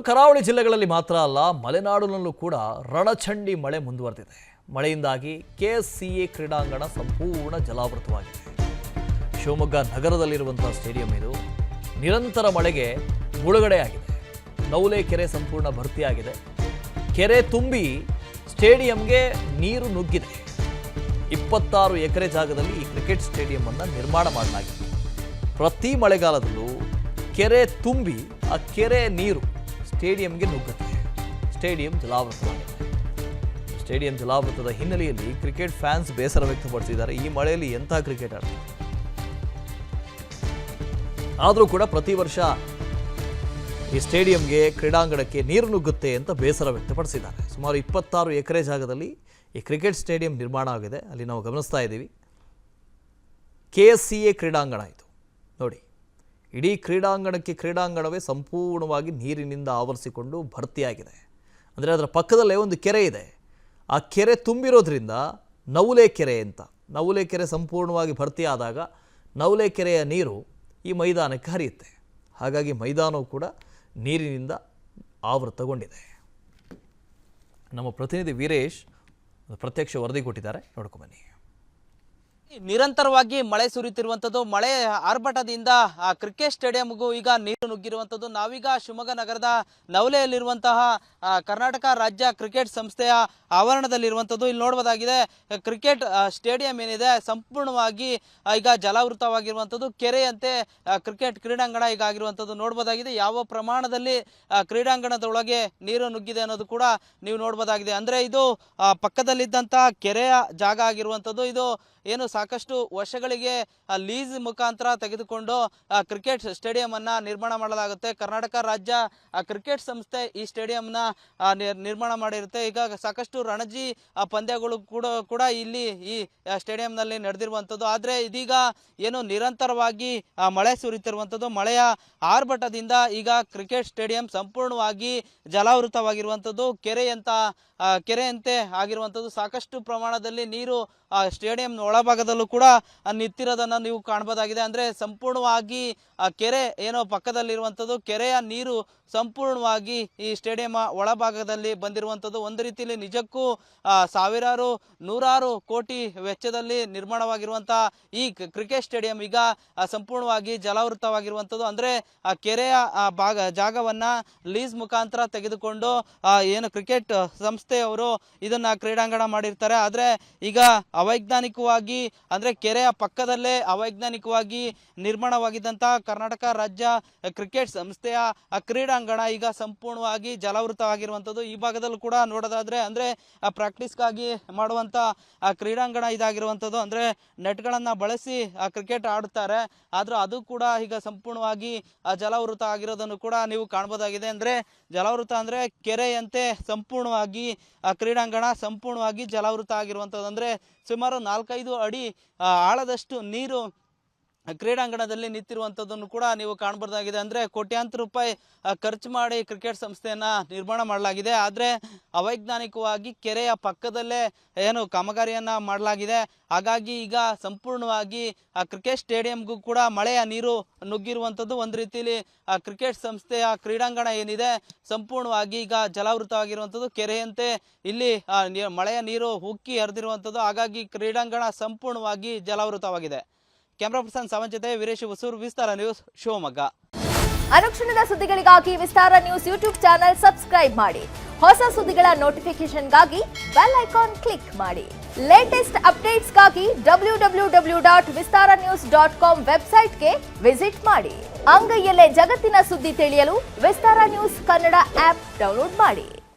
ಕರಾವಳಿ ಜಿಲ್ಲೆಗಳಲ್ಲಿ ಮಾತ್ರ ಅಲ್ಲ, ಮಲೆನಾಡಿನಲ್ಲೂ ಕೂಡ ರಣಚಂಡಿ ಮಳೆ ಮುಂದುವರೆದಿದೆ. ಮಳೆಯಿಂದಾಗಿ ಕೆಎಸ್ಸಿಎ ಕ್ರೀಡಾಂಗಣ ಸಂಪೂರ್ಣ ಜಲಾವೃತವಾಗಿದೆ. ಶಿವಮೊಗ್ಗ ನಗರದಲ್ಲಿರುವಂತಹ ಸ್ಟೇಡಿಯಂ ಇದು ನಿರಂತರ ಮಳೆಗೆ ಮುಳುಗಡೆಯಾಗಿದೆ. ನವಲೆ ಕೆರೆ ಸಂಪೂರ್ಣ ಭರ್ತಿಯಾಗಿದೆ. ಕೆರೆ ತುಂಬಿ ಸ್ಟೇಡಿಯಂಗೆ ನೀರು ನುಗ್ಗಿದೆ. 26 ಎಕರೆ ಜಾಗದಲ್ಲಿ ಈ ಕ್ರಿಕೆಟ್ ಸ್ಟೇಡಿಯಂ ಅನ್ನು ನಿರ್ಮಾಣ ಮಾಡಲಾಗಿದೆ. ಪ್ರತಿ ಮಳೆಗಾಲದಲ್ಲೂ ಕೆರೆ ತುಂಬಿ ಆ ಕೆರೆ ನೀರು ಸ್ಟೇಡಿಯಂಗೆ ನುಗ್ಗುತ್ತೆ. ಸ್ಟೇಡಿಯಂ ಜಲಾವೃತವಾಗಿದೆ. ಸ್ಟೇಡಿಯಂ ಜಲಾವೃತದ ಹಿನ್ನೆಲೆಯಲ್ಲಿ ಕ್ರಿಕೆಟ್ ಫ್ಯಾನ್ಸ್ ಬೇಸರ ವ್ಯಕ್ತಪಡಿಸಿದ್ದಾರೆ. ಈ ಮಳೆಯಲ್ಲಿ ಎಂಥ ಕ್ರಿಕೆಟ್ ಆಡ್ತಾರೆ. ಆದರೂ ಕೂಡ ಪ್ರತಿ ವರ್ಷ ಈ ಸ್ಟೇಡಿಯಂಗೆ ಕ್ರೀಡಾಂಗಣಕ್ಕೆ ನೀರು ನುಗ್ಗುತ್ತೆ ಅಂತ ಬೇಸರ ವ್ಯಕ್ತಪಡಿಸಿದ್ದಾರೆ. ಸುಮಾರು 26 ಎಕರೆ ಜಾಗದಲ್ಲಿ ಈ ಕ್ರಿಕೆಟ್ ಸ್ಟೇಡಿಯಂ ನಿರ್ಮಾಣ ಆಗಿದೆ. ಅಲ್ಲಿ ನಾವು ಗಮನಿಸ್ತಾ ಇದ್ದೀವಿ. ಕೆಎಸ್ಸಿಎ ಕ್ರೀಡಾಂಗಣ ಇದು ನೋಡಿ. ಇಡೀ ಕ್ರೀಡಾಂಗಣವೇ ಸಂಪೂರ್ಣವಾಗಿ ನೀರಿನಿಂದ ಆವರಿಸಿಕೊಂಡು ಭರ್ತಿಯಾಗಿದೆ. ಅಂದರೆ ಅದರ ಪಕ್ಕದಲ್ಲೇ ಒಂದು ಕೆರೆ ಇದೆ. ಆ ಕೆರೆ ತುಂಬಿರೋದ್ರಿಂದ ನವಲೆ ಕೆರೆ ಅಂತ, ನವಲೆ ಕೆರೆ ಸಂಪೂರ್ಣವಾಗಿ ಭರ್ತಿಯಾದಾಗ ನವಲೆ ಕೆರೆಯ ನೀರು ಈ ಮೈದಾನಕ್ಕೆ ಹರಿಯುತ್ತೆ. ಹಾಗಾಗಿ ಮೈದಾನವು ಕೂಡ ನೀರಿನಿಂದ ಆವೃತಗೊಂಡಿದೆ. ನಮ್ಮ ಪ್ರತಿನಿಧಿ ವೀರೇಶ್ ಪ್ರತ್ಯಕ್ಷ ವರದಿ ಕೊಟ್ಟಿದ್ದಾರೆ, ನೋಡ್ಕೊಂಬನ್ನಿ. ನಿರಂತರವಾಗಿ ಮಳೆ ಸುರಿಯುತ್ತಿರುವಂಥದ್ದು, ಮಳೆ ಆರ್ಭಟದಿಂದ ಕ್ರಿಕೆಟ್ ಸ್ಟೇಡಿಯಂಗೂ ಈಗ ನೀರು ನುಗ್ಗಿರುವಂಥದ್ದು. ನಾವೀಗ ಶಿವಮೊಗ್ಗ ನಗರದ ನವಲೆಯಲ್ಲಿರುವಂತಹ ಕರ್ನಾಟಕ ರಾಜ್ಯ ಕ್ರಿಕೆಟ್ ಸಂಸ್ಥೆಯ ಆವರಣದಲ್ಲಿರುವಂಥದ್ದು. ಇಲ್ಲಿ ನೋಡಬಹುದಾಗಿದೆ, ಕ್ರಿಕೆಟ್ ಸ್ಟೇಡಿಯಂ ಏನಿದೆ ಸಂಪೂರ್ಣವಾಗಿ ಈಗ ಜಲಾವೃತವಾಗಿರುವಂಥದ್ದು. ಕೆರೆಯಂತೆ ಕ್ರಿಕೆಟ್ ಕ್ರೀಡಾಂಗಣ ಈಗ ಆಗಿರುವಂಥದ್ದು ನೋಡಬಹುದಾಗಿದೆ. ಯಾವ ಪ್ರಮಾಣದಲ್ಲಿ ಕ್ರೀಡಾಂಗಣದೊಳಗೆ ನೀರು ನುಗ್ಗಿದೆ ಅನ್ನೋದು ಕೂಡ ನೀವು ನೋಡಬಹುದಾಗಿದೆ. ಅಂದರೆ ಇದು ಪಕ್ಕದಲ್ಲಿದ್ದಂತಹ ಕೆರೆಯ ಜಾಗ ಆಗಿರುವಂಥದ್ದು. ಇದು ಏನು ಸಾಕಷ್ಟು ವರ್ಷಗಳಿಗೆ ಲೀಸ್ ಮುಖಾಂತರ ತೆಗೆದುಕೊಂಡು ಕ್ರಿಕೆಟ್ ಸ್ಟೇಡಿಯಂ ಅನ್ನ ನಿರ್ಮಾಣ ಮಾಡಲಾಗುತ್ತೆ. ಕರ್ನಾಟಕ ರಾಜ್ಯ ಕ್ರಿಕೆಟ್ ಸಂಸ್ಥೆ ಈ ಸ್ಟೇಡಿಯಂನ ನಿರ್ಮಾಣ ಮಾಡಿರುತ್ತೆ. ಈಗ ಸಾಕಷ್ಟು ರಣಜಿ ಪಂದ್ಯಗಳು ಕೂಡ ಇಲ್ಲಿ ಈ ಸ್ಟೇಡಿಯಂನಲ್ಲಿ ನಡೆದಿರುವಂಥದ್ದು. ಆದರೆ ಇದೀಗ ಏನು ನಿರಂತರವಾಗಿ ಮಳೆ ಸುರಿತಿರುವಂಥದ್ದು, ಮಳೆಯ ಆರ್ಭಟದಿಂದ ಈಗ ಕ್ರಿಕೆಟ್ ಸ್ಟೇಡಿಯಂ ಸಂಪೂರ್ಣವಾಗಿ ಜಲಾವೃತವಾಗಿರುವಂಥದ್ದು. ಕೆರೆಯಂತೆ ಆಗಿರುವಂಥದ್ದು. ಸಾಕಷ್ಟು ಪ್ರಮಾಣದಲ್ಲಿ ನೀರು ಸ್ಟೇಡಿಯಂ ಒಳಭಾಗದಲ್ಲೂ ಕೂಡ ನಿಂತಿರೋದನ್ನು ನೀವು ಕಾಣಬಹುದಾಗಿದೆ. ಅಂದರೆ ಸಂಪೂರ್ಣವಾಗಿ ಕೆರೆ ಏನೋ ಪಕ್ಕದಲ್ಲಿರುವಂಥದ್ದು, ಕೆರೆಯ ನೀರು ಸಂಪೂರ್ಣವಾಗಿ ಈ ಸ್ಟೇಡಿಯಂ ಒಳಭಾಗದಲ್ಲಿ ಬಂದಿರುವಂಥದ್ದು. ಒಂದು ರೀತಿಯಲ್ಲಿ ನಿಜಕ್ಕೂ ಸಾವಿರಾರು ನೂರಾರು ಕೋಟಿ ವೆಚ್ಚದಲ್ಲಿ ನಿರ್ಮಾಣವಾಗಿರುವಂಥ ಈ ಕ್ರಿಕೆಟ್ ಸ್ಟೇಡಿಯಂ ಈಗ ಸಂಪೂರ್ಣವಾಗಿ ಜಲಾವೃತವಾಗಿರುವಂಥದ್ದು. ಅಂದರೆ ಆ ಕೆರೆಯ ಜಾಗವನ್ನು ಲೀಸ್ ಮುಖಾಂತರ ತೆಗೆದುಕೊಂಡು ಏನು ಕ್ರಿಕೆಟ್ ಸಂಸ್ಥೆಯವರು ಇದನ್ನು ಕ್ರೀಡಾಂಗಣ ಮಾಡಿರ್ತಾರೆ. ಆದರೆ ಈಗ ಅವೈಜ್ಞಾನಿಕವಾಗಿ, ಅಂದರೆ ಕೆರೆಯ ಪಕ್ಕದಲ್ಲೇ ಅವೈಜ್ಞಾನಿಕವಾಗಿ ನಿರ್ಮಾಣವಾಗಿದ್ದಂಥ ಕರ್ನಾಟಕ ರಾಜ್ಯ ಕ್ರಿಕೆಟ್ ಸಂಸ್ಥೆಯ ಕ್ರೀಡಾಂಗಣ ಈಗ ಸಂಪೂರ್ಣವಾಗಿ ಜಲಾವೃತವಾಗಿರುವಂಥದ್ದು. ಈ ಭಾಗದಲ್ಲೂ ಕೂಡ ನೋಡೋದಾದ್ರೆ, ಅಂದರೆ ಪ್ರಾಕ್ಟೀಸ್ಗಾಗಿ ಮಾಡುವಂಥ ಕ್ರೀಡಾಂಗಣ ಇದಾಗಿರುವಂಥದ್ದು. ಅಂದರೆ ನೆಟ್ಗಳನ್ನು ಬಳಸಿ ಕ್ರಿಕೆಟ್ ಆಡುತ್ತಾರೆ. ಆದರೂ ಅದು ಕೂಡ ಈಗ ಸಂಪೂರ್ಣವಾಗಿ ಜಲಾವೃತ ಆಗಿರೋದನ್ನು ಕೂಡ ನೀವು ಕಾಣ್ಬೋದಾಗಿದೆ. ಅಂದರೆ ಜಲಾವೃತ ಅಂದರೆ ಕೆರೆಯಂತೆ ಸಂಪೂರ್ಣವಾಗಿ ಕ್ರೀಡಾಂಗಣ ಸಂಪೂರ್ಣವಾಗಿ ಜಲಾವೃತ ಆಗಿರುವಂಥದ್ದು. ಅಂದರೆ ಸುಮಾರು 4-5 ಅಡಿ ಆಳದಷ್ಟು ನೀರು ಕ್ರೀಡಾಂಗಣದಲ್ಲಿ ನಿಂತಿರುವಂಥದ್ದನ್ನು ಕೂಡ ನೀವು ಕಾಣಬಹುದಾಗಿದೆ. ಅಂದರೆ ಕೋಟ್ಯಾಂತರ ರೂಪಾಯಿ ಖರ್ಚು ಮಾಡಿ ಕ್ರಿಕೆಟ್ ಸಂಸ್ಥೆಯನ್ನು ನಿರ್ಮಾಣ ಮಾಡಲಾಗಿದೆ. ಆದರೆ ಅವೈಜ್ಞಾನಿಕವಾಗಿ ಕೆರೆಯ ಪಕ್ಕದಲ್ಲೇ ಏನು ಕಾಮಗಾರಿಯನ್ನು ಮಾಡಲಾಗಿದೆ. ಹಾಗಾಗಿ ಈಗ ಸಂಪೂರ್ಣವಾಗಿ ಕ್ರಿಕೆಟ್ ಸ್ಟೇಡಿಯಂಗೂ ಕೂಡ ಮಳೆಯ ನೀರು ನುಗ್ಗಿರುವಂಥದ್ದು. ಒಂದು ರೀತಿಯಲ್ಲಿ ಕ್ರಿಕೆಟ್ ಸಂಸ್ಥೆಯ ಕ್ರೀಡಾಂಗಣ ಏನಿದೆ ಸಂಪೂರ್ಣವಾಗಿ ಈಗ ಜಲಾವೃತವಾಗಿರುವಂಥದ್ದು. ಕೆರೆಯಂತೆ ಇಲ್ಲಿ ಮಳೆಯ ನೀರು ಉಕ್ಕಿ ಹರಿದಿರುವಂಥದ್ದು. ಹಾಗಾಗಿ ಕ್ರೀಡಾಂಗಣ ಸಂಪೂರ್ಣವಾಗಿ ಜಲಾವೃತವಾಗಿದೆ. ಕ್ಯಾಮರಾ ಪರ್ಸನ್ ಸಾವಂತ್ ಜೊತೆ ವೀರೇಶ್ ಹೊಸೂರು, ವಿಸ್ತಾರ ನ್ಯೂಸ್, ಶಿವಮೊಗ್ಗ. ಅನುಕ್ಷಣದ ಸುದ್ದಿಗಳಿಗಾಗಿ ವಿಸ್ತಾರ ನ್ಯೂಸ್ ಯೂಟ್ಯೂಬ್ ಚಾನೆಲ್ ಸಬ್ಸ್ಕ್ರೈಬ್ ಮಾಡಿ. ಹೊಸ ಸುದ್ದಿಗಳ ನೋಟಿಫಿಕೇಶನ್ಗಾಗಿ ಬೆಲ್ ಐಕಾನ್ ಕ್ಲಿಕ್ ಮಾಡಿ. ಲೇಟೆಸ್ಟ್ ಅಪ್ಡೇಟ್ಸ್ಗಾಗಿ www.vistaranews.com ವೆಬ್ಸೈಟ್ಗೆ ವಿಸಿಟ್ ಮಾಡಿ. ಅಂಗೈಯಲ್ಲೇ ಜಗತ್ತಿನ ಸುದ್ದಿ ತಿಳಿಯಲು ವಿಸ್ತಾರ ನ್ಯೂಸ್ ಕನ್ನಡ ಆಪ್ ಡೌನ್ಲೋಡ್ ಮಾಡಿ.